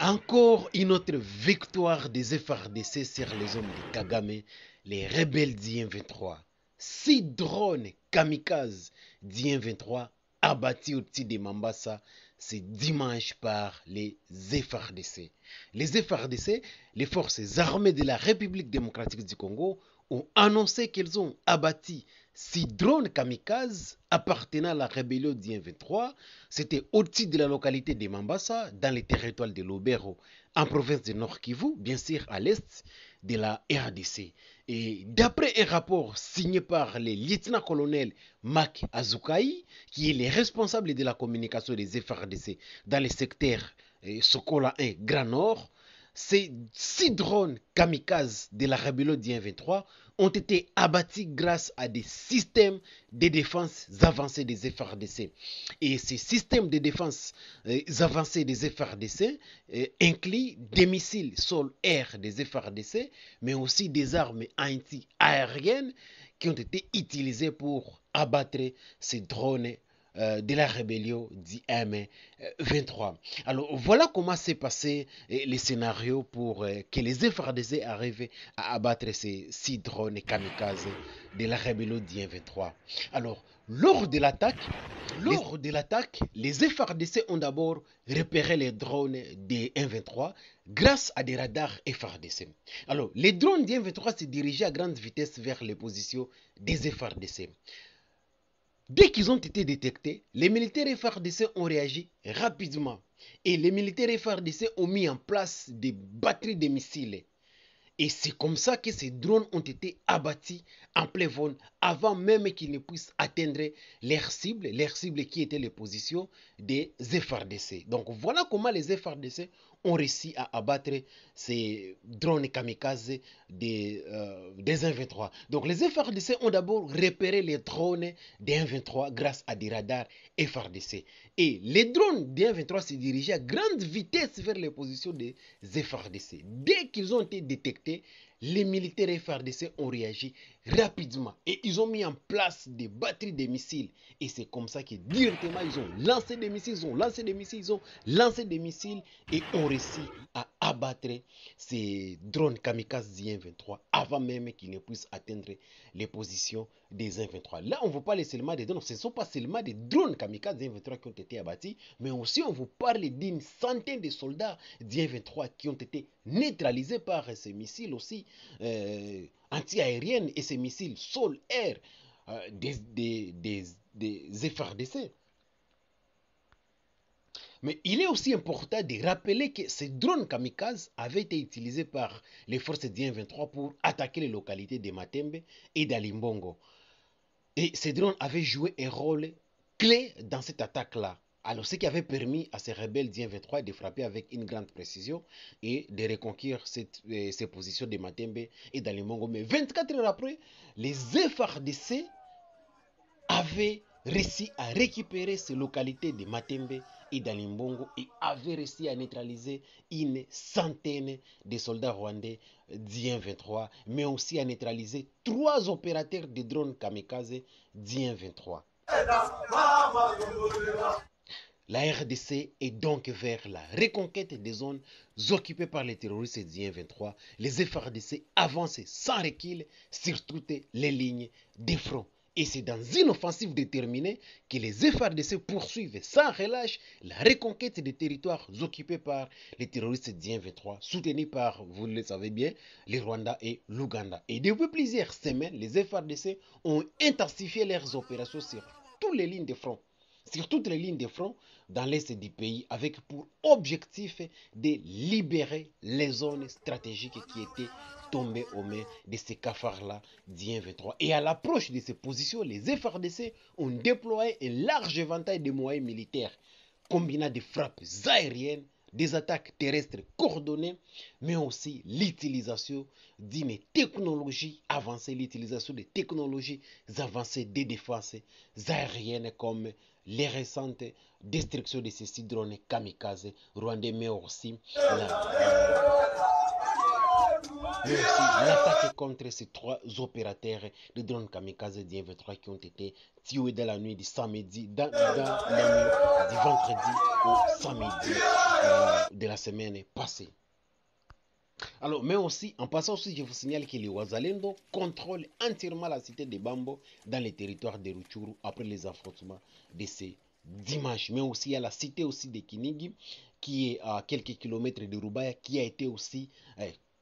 Encore une autre victoire des FRDC sur les hommes de Kagame, les rebelles d'IM23. 6 drones kamikazes d'IM23 abattus au-dessus de Mambasa ce dimanche par les FRDC. Les FRDC, les forces armées de la République démocratique du Congo, ont annoncé qu'ils ont abattu 6 drones kamikazes appartenant à la rébellion d'IM23. C'était au-dessus de la localité de Mambasa, dans les territoires de Lobero, en province de Nord Kivu, bien sûr à l'est de la RDC. Et d'après un rapport signé par le lieutenant-colonel Mak Azukai, qui est le responsable de la communication des FRDC dans le secteur Sokola 1 Grand Nord, ces 6 drones kamikazes de la rébellion d'IM23 ont été abattus grâce à des systèmes de défense avancés des FRDC. Et ces systèmes de défense avancés des FRDC incluent des missiles sol-air des FRDC, mais aussi des armes anti-aériennes qui ont été utilisées pour abattre ces drones de la rébellion d'IM23. Alors voilà comment s'est passé les scénarios pour que les FRDC arrivent à abattre ces 6 drones kamikazes de la rébellion d'IM23. Alors lors de l'attaque, les FRDC ont d'abord repéré les drones des M23 grâce à des radars FRDC. Alors les drones des M23 se dirigeaient à grande vitesse vers les positions des FRDC. Dès qu'ils ont été détectés, les militaires FARDC ont réagi rapidement et les militaires FARDC ont mis en place des batteries de missiles. Et c'est comme ça que ces drones ont été abattus en plein vol avant même qu'ils ne puissent atteindre leurs cibles qui étaient les positions des FARDC. Donc voilà comment les FARDC ont réussi à abattre ces drones kamikazes des M23. Donc les FARDC ont d'abord repéré les drones des M23 grâce à des radars FARDC. Et les drones des M23 se dirigeaient à grande vitesse vers les positions des FARDC. Dès qu'ils ont été détectés, les militaires FARDC ont réagi rapidement et ils ont mis en place des batteries de missiles. Et c'est comme ça que directement ils ont lancé des missiles, et ont réussi à abattre ces drones kamikazes d'IM23 avant même qu'ils ne puissent atteindre les positions des M23. Là, on ne vous parle seulement des drones, ce ne sont pas seulement des drones kamikazes d'IM23 qui ont été abattus, mais aussi on vous parle d'une centaine de soldats d'IM23 qui ont été neutralisés par ces missiles aussi anti-aériennes et ces missiles sol-air des FARDC. Mais il est aussi important de rappeler que ces drones kamikazes avaient été utilisés par les forces d'IM23 pour attaquer les localités de Matembe et d'Alimbongo. Et ces drones avaient joué un rôle clé dans cette attaque-là. Alors, ce qui avait permis à ces rebelles d'IM23 de frapper avec une grande précision et de reconquérir ces positions de Matembe et d'Alimbongo. Mais 24 heures après, les FARDC avaient réussi à récupérer ces localités de Matembe et d'Alimbongo et avaient réussi à neutraliser une centaine de soldats rwandais d'IM23, mais aussi à neutraliser 3 opérateurs de drones kamikazes d'IM23. La RDC est donc vers la reconquête des zones occupées par les terroristes d'IM23. Les FARDC avancent sans recul sur toutes les lignes de front. Et c'est dans une offensive déterminée que les FARDC poursuivent sans relâche la reconquête des territoires occupés par les terroristes d'IM23, soutenus par, vous le savez bien, le Rwanda et l'Ouganda. Et depuis plusieurs semaines, les FARDC ont intensifié leurs opérations sur toutes les lignes de front. Dans l'est du pays, avec pour objectif de libérer les zones stratégiques qui étaient tombées aux mains de ces cafards-là d'IM23. Et à l'approche de ces positions, les FARDC ont déployé un large éventail de moyens militaires, combinant des frappes aériennes, des attaques terrestres coordonnées, mais aussi l'utilisation d'une technologie avancée, l'utilisation des technologies avancées de défense aériennes comme les récentes destructions de ces drones kamikazes rwandais, mais aussi l'attaque contre ces 3 opérateurs de drones kamikazes d'IM23 qui ont été tués dans la nuit du samedi, dans la nuit du vendredi au samedi de la semaine passée. Alors, mais aussi, en passant aussi, je vous signale que les Wazalendo contrôlent entièrement la cité de Bambo dans les territoires de Rutshuru après les affrontements de ce dimanche. Mais aussi, il y a la cité aussi de Kinigi qui est à quelques kilomètres de Rubaya qui a été aussi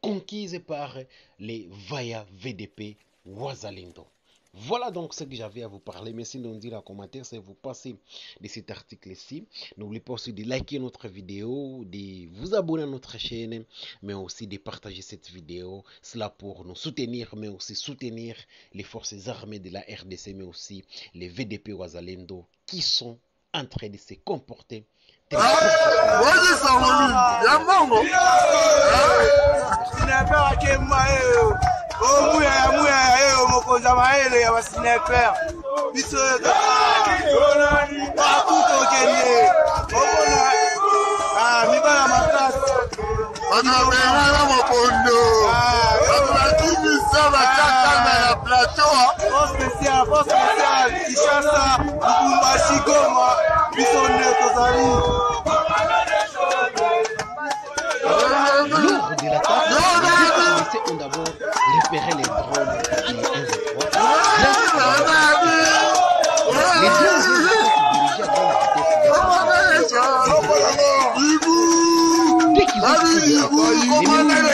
conquise par les Vaya VDP Wazalendo. Voilà donc ce que j'avais à vous parler. Merci de nous dire en commentaire si vous passez de cet article-ci. N'oubliez pas aussi de liker notre vidéo, de vous abonner à notre chaîne, mais aussi de partager cette vidéo. Cela pour nous soutenir, mais aussi soutenir les forces armées de la RDC, mais aussi les VDP Wazalendo qui sont en train de se comporter. Mokonza maele ya basniper biso bakutokende obona mibala makasi banabenga mokondo bakimisa bakakanga ya plateau force spéciale Kinshasa Lubumbashi Goma biso nde tozali lors de l'attaque, les policiers ont d'abord repéré les drones du 1-3. Les deux se dirigés à grande vitesse. Dès qu'ils ont pris les militaires